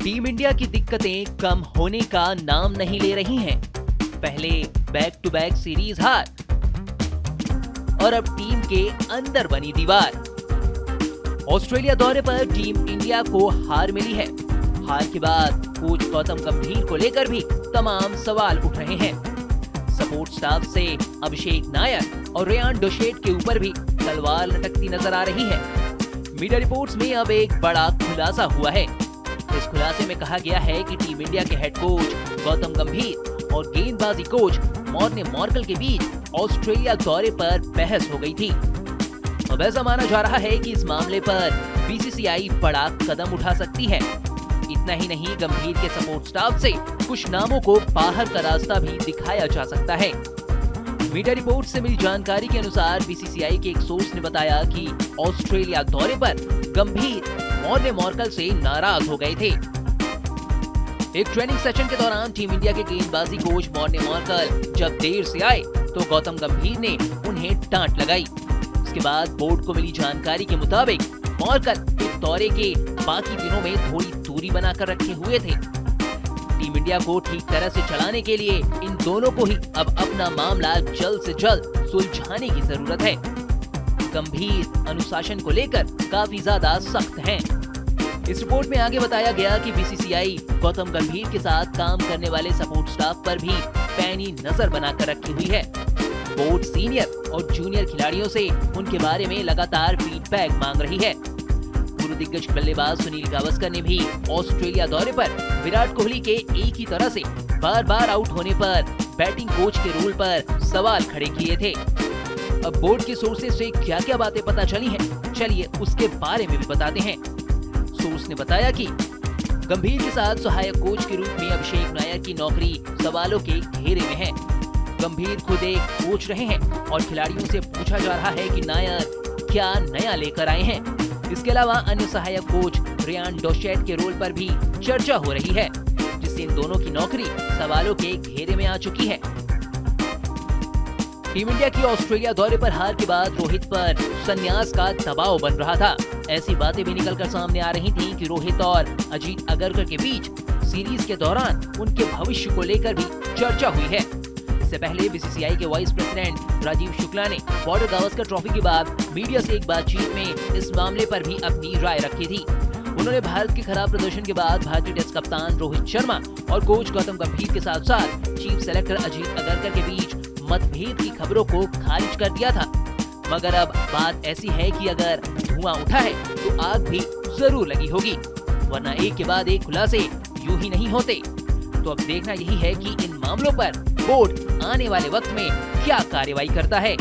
Team India की दिक्कतें कम होने का नाम नहीं ले रही हैं। पहले बैक टू बैक सीरीज हार और अब टीम के अंदर बनी दीवार। ऑस्ट्रेलिया दौरे पर टीम इंडिया को हार मिली है। हार के बाद कोच गौतम गंभीर को लेकर भी तमाम सवाल उठ रहे हैं। सपोर्ट स्टाफ से अभिषेक नायर और रेयान डोशेट के ऊपर भी तलवार लटकती नजर आ रही है। मीडिया रिपोर्ट्स में अब एक बड़ा खुलासा हुआ है। इस खुलासे में कहा गया है कि टीम इंडिया के हेड कोच गौतम गंभीर और गेंदबाजी कोच मॉर्ने मॉर्कल के बीच ऑस्ट्रेलिया दौरे पर बहस हो गई थी। अब ऐसा माना जा रहा है कि इस मामले पर बीसीसीआई बड़ा कदम उठा सकती है। इतना ही नहीं, गंभीर के सपोर्ट स्टाफ से कुछ नामों को बाहर का रास्ता भी दिखाया जा सकता है। मीडिया रिपोर्ट से मिली जानकारी के अनुसार बीसीसीआई के एक सोर्स ने बताया कि ऑस्ट्रेलिया दौरे पर गंभीर मॉर्ने मॉर्कल से नाराज हो गए थे। एक ट्रेनिंग सेशन के दौरान टीम इंडिया के गेंदबाजी कोच मॉर्ने मॉर्कल जब देर से आए तो गौतम गंभीर ने उन्हें डांट लगाई। उसके बाद बोर्ड को मिली जानकारी के मुताबिक मॉर्कल इस दौरे के बाकी दिनों में थोड़ी दूरी बनाकर रखे हुए थे। टीम इंडिया को ठीक तरह से चलाने के लिए इन दोनों को ही अब अपना मामला जल्द से जल्द सुलझाने की जरूरत है। गंभीर अनुशासन को लेकर काफी ज्यादा सख्त हैं। इस रिपोर्ट में आगे बताया गया कि बीसीसीआई गौतम गंभीर के साथ काम करने वाले सपोर्ट स्टाफ पर भी पैनी नजर बनाकर रखी हुई है। बोर्ड सीनियर और जूनियर खिलाड़ियों से उनके बारे में लगातार फीडबैक मांग रही है। पूर्व दिग्गज बल्लेबाज सुनील गावस्कर ने भी ऑस्ट्रेलिया दौरे पर विराट कोहली के एक ही तरह से बार बार आउट होने पर बैटिंग कोच के रोल पर सवाल खड़े किए थे। अब बोर्ड के सोर्सेज से क्या क्या बातें पता चली हैं, चलिए उसके बारे में भी बताते हैं। सोर्स ने बताया कि गंभीर के साथ सहायक कोच के रूप में अभिषेक नायर की नौकरी सवालों के घेरे में है। गंभीर खुद एक कोच रहे हैं और खिलाड़ियों से पूछा जा रहा है कि नायर क्या नया लेकर आए हैं। इसके अलावा अन्य सहायक कोच रेयान डोशेट के रोल पर भी चर्चा हो रही है, जिससे इन दोनों की नौकरी सवालों के घेरे में आ चुकी है। टीम इंडिया की ऑस्ट्रेलिया दौरे पर हार के बाद रोहित पर संन्यास का दबाव बन रहा था। ऐसी बातें भी निकलकर सामने आ रही थीं कि रोहित और अजीत अगरकर के बीच सीरीज के दौरान उनके भविष्य को लेकर भी चर्चा हुई है। इससे पहले बीसीसीआई के वाइस प्रेसिडेंट राजीव शुक्ला ने बॉर्डर गावस्कर ट्रॉफी के बाद मीडिया से एक बातचीत में इस मामले पर भी अपनी राय रखी थी। उन्होंने भारत के खराब प्रदर्शन के बाद भारतीय टेस्ट कप्तान रोहित शर्मा और कोच गौतम गंभीर के साथ साथ चीफ सेलेक्टर अजीत अगरकर के बीच मतभेद की खबरों को खारिज कर दिया था। मगर अब बात ऐसी है कि अगर धुआं उठा है तो आग भी जरूर लगी होगी, वरना एक के बाद एक खुलासे यूं ही नहीं होते। तो अब देखना यही है कि इन मामलों पर बोर्ड आने वाले वक्त में क्या कार्रवाई करता है।